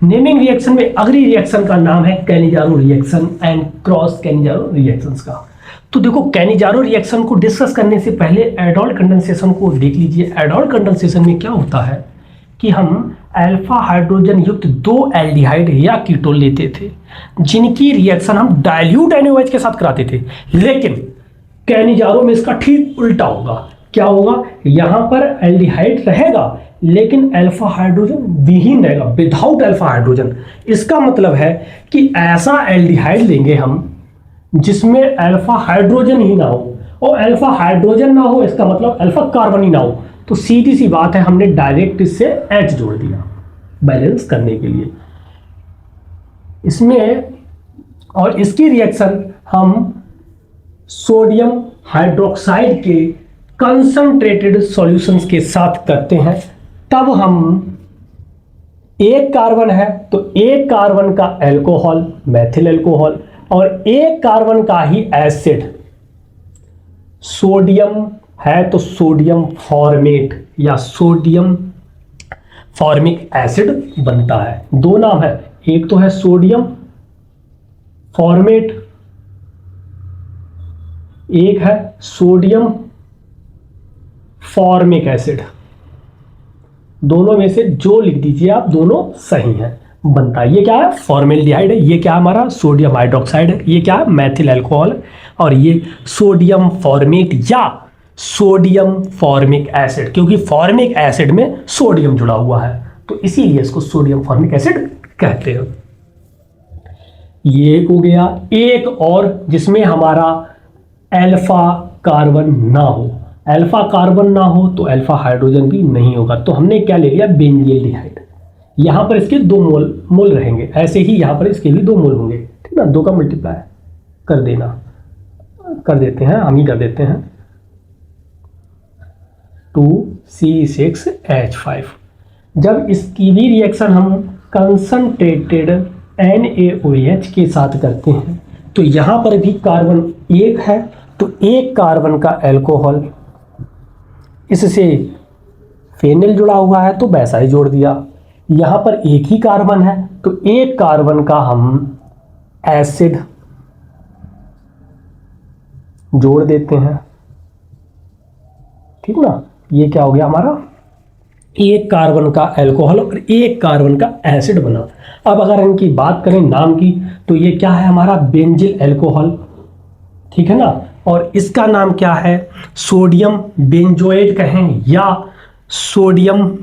Naming reaction में अगली reaction का नाम है Cannizzaro reaction and cross Cannizzaro reactions का। तो देखो, कैनिजारो रिएक्शन को डिस्कस करने से पहले एडॉल कंडेंसेशन को देख लीजिए। एडॉल कंडेंसेशन में क्या होता है कि हम अल्फा हाइड्रोजन युक्त दो एल्डिहाइड या कीटोन लेते थे, जिनकी रिएक्शन हम डाइल्यूट NaOH के साथ कराते थे। लेकिन कैनिजारो में इसका ठीक उल्टा होगा। क्या होगा? यहाँ पर एल्डिहाइड रहेगा लेकिन अल्फा हाइड्रोजन विहीन रहेगा, विदाउट अल्फा हाइड्रोजन। इसका मतलब है कि ऐसा एल्डिहाइड लेंगे हम जिसमें अल्फा हाइड्रोजन ही ना हो, और अल्फा हाइड्रोजन ना हो इसका मतलब अल्फा कार्बन ही ना हो। तो सीधी सी बात है, हमने डायरेक्ट इससे H जोड़ दिया बैलेंस करने के लिए इसमें। और इसकी रिएक्शन हम सोडियम हाइड्रोक्साइड के कंसंट्रेटेड सॉल्यूशंस के साथ करते हैं। तब हम एक कार्बन है तो एक कार्बन का अल्कोहल मैथिल अल्कोहल और एक कार्बन का ही एसिड सोडियम है तो सोडियम फॉर्मेट या सोडियम फॉर्मिक एसिड बनता है। दो नाम है, एक तो है सोडियम फॉर्मेट, एक है सोडियम फॉर्मिक एसिड। दोनों में से जो लिख दीजिए आप, दोनों सही हैं, बनता है। ये क्या है? फॉर्मेल्डिहाइड है। ये क्या है? हमारा सोडियम हाइड्रोक्साइड है। ये क्या है? मैथिल अल्कोहल। और ये सोडियम फॉर्मेट या सोडियम फॉर्मिक एसिड, क्योंकि फॉर्मिक एसिड में सोडियम जुड़ा हुआ है तो इसीलिए इसको सोडियम फॉर्मिक एसिड कहते हैं। ये एक हो गया। एक और जिसमें हमारा अल्फा कार्बन ना हो, अल्फा कार्बन ना हो तो अल्फा हाइड्रोजन भी नहीं होगा। तो हमने क्या ले लिया? बेंजील्डिहाइड। यहां पर इसके दो मोल रहेंगे, ऐसे ही यहां पर इसके भी दो मोल होंगे, ठीक ना। दो का मल्टीप्लाई कर देना, कर देते हैं, हम ही कर देते हैं। 2C6H5। जब इसकी भी रिएक्शन हम कंसंट्रेटेड NaOH के साथ करते हैं तो यहां पर भी कार्बन एक है तो एक कार्बन का अल्कोहल, इससे फेनिल जुड़ा हुआ है तो वैसा ही जोड़ दिया। यहां पर एक ही कार्बन है तो एक कार्बन का हम एसिड जोड़ देते हैं, ठीक ना। ये क्या हो गया हमारा? एक कार्बन का अल्कोहल और एक कार्बन का एसिड बना। अब अगर इनकी बात करें नाम की तो ये क्या है? हमारा बेंजिल अल्कोहल, ठीक है ना। और इसका नाम क्या है? सोडियम बेंजोएट कहें या सोडियम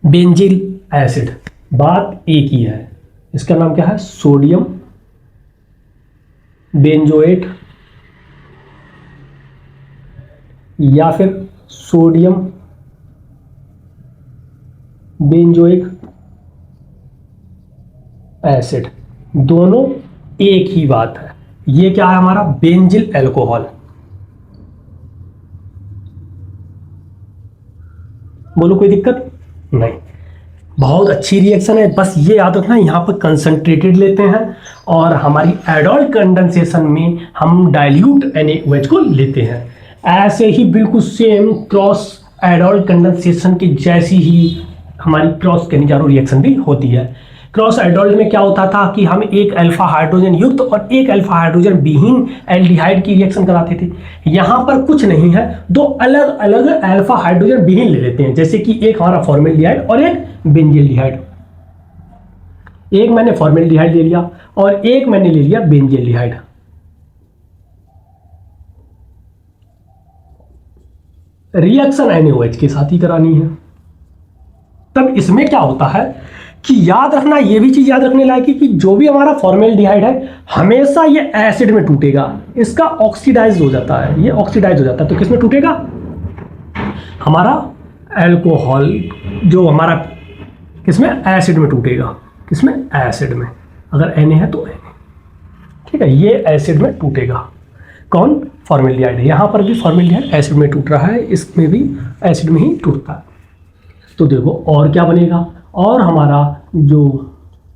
बेंजिल एसिड, बात एक ही है। इसका नाम क्या है? सोडियम बेंजोएट या फिर सोडियम बेंजोइक एसिड, दोनों एक ही बात है। ये क्या है हमारा? Benzyl alcohol. बोलो कोई दिक्कत नहीं, बहुत अच्छी रिएक्शन है। बस ये याद रखना, यहाँ पर कंसंट्रेटेड लेते हैं और हमारी एडॉल कंडेंसेशन में हम डाइल्यूट NaOH को लेते हैं। ऐसे ही बिल्कुल सेम क्रॉस एडॉल कंडेंसेशन की जैसी ही हमारी क्रॉस कैनिजारो रिएक्शन भी होती है। क्रॉस एडॉल में क्या होता था कि हम एक अल्फा हाइड्रोजन युक्त और एक अल्फा हाइड्रोजन विहीन एल्डिहाइड की रिएक्शन कराते थे। यहाँ पर कुछ नहीं है, दो अलग अलग अल्फा हाइड्रोजन विहीन ले लेते हैं, जैसे कि एक हमारा फॉर्मेल्डिहाइड और एक बेंजील्डिहाइड। एक मैंने फॉर्मेल्डिहाइड ले लिया और एक मैंने ले लिया बेंजील्डिहाइड। रिएक्शन NaOH के साथ ही करानी है। तब इसमें क्या होता है कि याद रखना, ये भी चीज याद रखने लायक है कि जो भी हमारा फॉर्मेल्डिहाइड है हमेशा ये एसिड में टूटेगा, इसका ऑक्सीडाइज हो जाता है, ये ऑक्सीडाइज हो जाता है। तो किसमें टूटेगा? हमारा अल्कोहल जो हमारा किसमें? एसिड में टूटेगा। किसमें? एसिड में। अगर Na है तो Na, ठीक है, ये एसिड में टूटेगा। कौन? फॉर्मेल्डिहाइड। यहाँ पर भी फॉर्मेल्डिहाइड एसिड में टूट रहा है, इसमें भी एसिड में ही टूटता है। तो देखो और क्या बनेगा? और हमारा जो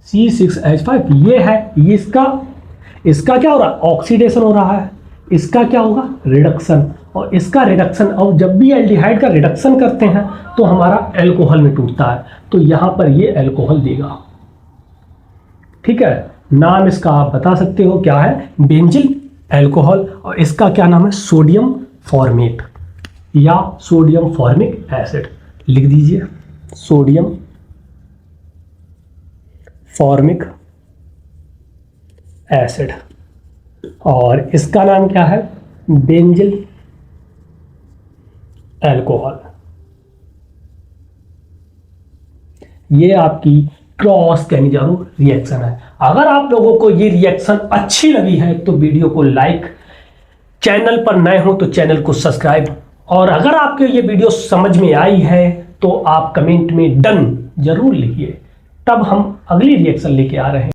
C6H5 ये है, ये इसका क्या हो रहा है? ऑक्सीडेशन हो रहा है। इसका क्या होगा? रिडक्शन। और इसका रिडक्शन, और जब भी एल्डिहाइड का रिडक्शन करते हैं तो हमारा अल्कोहल में टूटता है, तो यहां पर ये अल्कोहल देगा। ठीक है, नाम इसका आप बता सकते हो क्या है, बेंजिल अल्कोहल, और इसका क्या नाम है, सोडियम फॉर्मेट या सोडियम फॉर्मिक एसिड। लिख दीजिए सोडियम फॉर्मिक एसिड, और इसका नाम क्या है, बेंजिल अल्कोहल। ये आपकी क्रॉस कैनिजारो रिएक्शन है। अगर आप लोगों को ये रिएक्शन अच्छी लगी है तो वीडियो को लाइक, चैनल पर नए हो तो चैनल को सब्सक्राइब, और अगर आपको ये वीडियो समझ में आई है तो आप कमेंट में डन जरूर लिखिए, तब हम अगली रिएक्शन लेके आ रहे हैं।